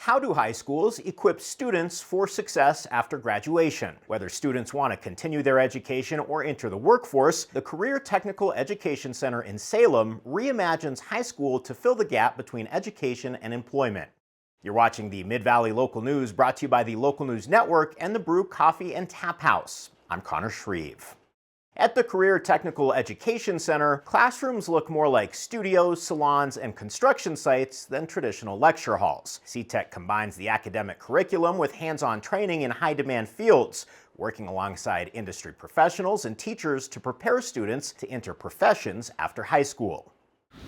How do high schools equip students for success after graduation? Whether students want to continue their education or enter the workforce, the Career Technical Education Center in Salem reimagines high school to fill the gap between education and employment. You're watching the Mid-Valley Local News, brought to you by the Local News Network and the Brew Coffee and Tap House. I'm Connor Shreve. At the Career Technical Education Center, classrooms look more like studios, salons, and construction sites than traditional lecture halls. CTEC combines the academic curriculum with hands-on training in high-demand fields, working alongside industry professionals and teachers to prepare students to enter professions after high school.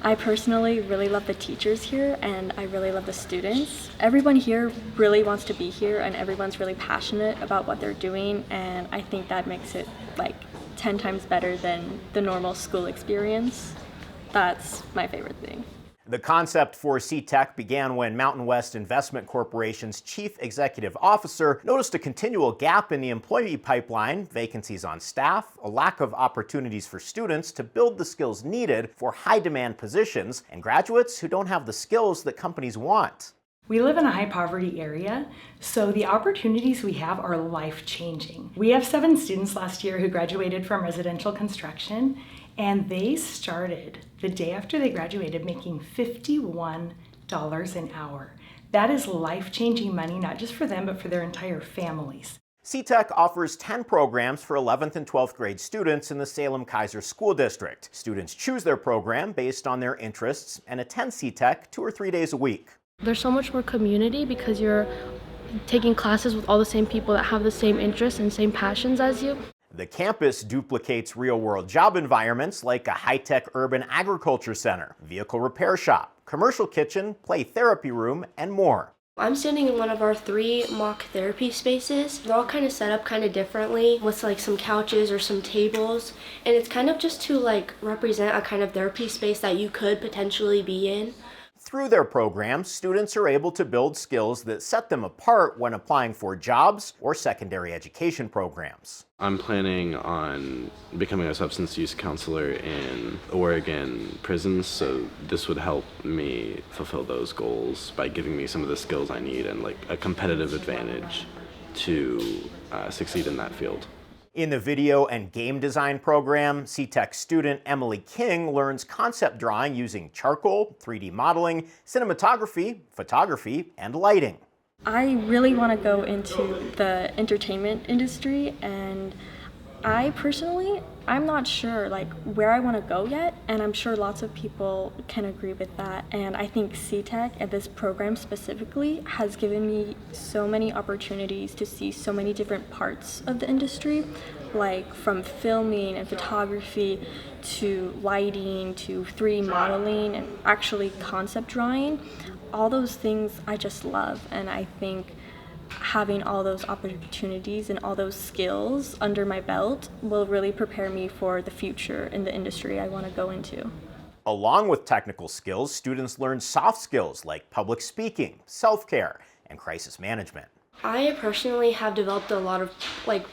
I personally really love the teachers here, and I really love the students. Everyone here really wants to be here, and everyone's really passionate about what they're doing, and I think that makes it 10 times better than the normal school experience. That's my favorite thing. The concept for CTEC began when Mountain West Investment Corporation's chief executive officer noticed a continual gap in the employee pipeline, vacancies on staff, a lack of opportunities for students to build the skills needed for high-demand positions, and graduates who don't have the skills that companies want. We live in a high poverty area, so the opportunities we have are life-changing. We have 7 students last year who graduated from residential construction, and they started the day after they graduated making $51 an hour. That is life-changing money, not just for them, but for their entire families. CTEC offers 10 programs for 11th and 12th grade students in the Salem-Keizer School District. Students choose their program based on their interests and attend CTEC 2 or 3 days a week. There's so much more community because you're taking classes with all the same people that have the same interests and same passions as you. The campus duplicates real-world job environments like a high-tech urban agriculture center, vehicle repair shop, commercial kitchen, play therapy room, and more. I'm standing in one of our 3 mock therapy spaces. They're all kind of set up kind of differently with some couches or some tables. And it's kind of just to represent a kind of therapy space that you could potentially be in. Through their programs, students are able to build skills that set them apart when applying for jobs or secondary education programs. I'm planning on becoming a substance use counselor in Oregon prisons, so this would help me fulfill those goals by giving me some of the skills I need and a competitive advantage to succeed in that field. In the video and game design program, CTEC student Emily King learns concept drawing using charcoal, 3D modeling, cinematography, photography, and lighting. I really want to go into the entertainment industry, and I'm not sure where I want to go yet, and I'm sure lots of people can agree with that. And I think CTEC and this program specifically has given me so many opportunities to see so many different parts of the industry, from filming and photography to lighting to 3D modeling and actually concept drawing. All those things I just love, and I think having all those opportunities and all those skills under my belt will really prepare me for the future in the industry I want to go into. Along with technical skills, students learn soft skills like public speaking, self-care, and crisis management. I personally have developed a lot of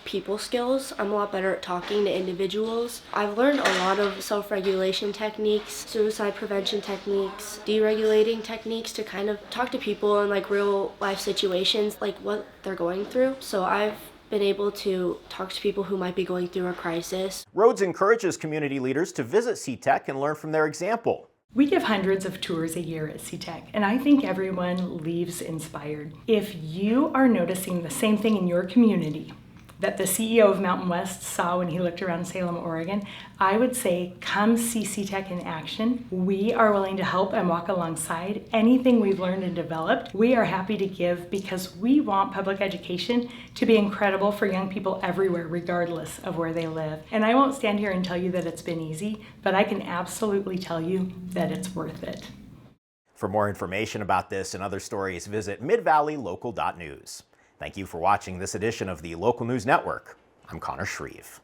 people skills. I'm a lot better at talking to individuals. I've learned a lot of self-regulation techniques, suicide prevention techniques, deregulating techniques to kind of talk to people in real life situations, what they're going through. So I've been able to talk to people who might be going through a crisis. Rhodes encourages community leaders to visit CTEC and learn from their example. We give hundreds of tours a year at CTEC, and I think everyone leaves inspired. If you are noticing the same thing in your community that the CEO of Mountain West saw when he looked around Salem, Oregon, I would say come see CTEC in action. We are willing to help and walk alongside anything we've learned and developed. We are happy to give because we want public education to be incredible for young people everywhere, regardless of where they live. And I won't stand here and tell you that it's been easy, but I can absolutely tell you that it's worth it. For more information about this and other stories, visit midvalleylocal.news. Thank you for watching this edition of the Local News Network. I'm Connor Shreve.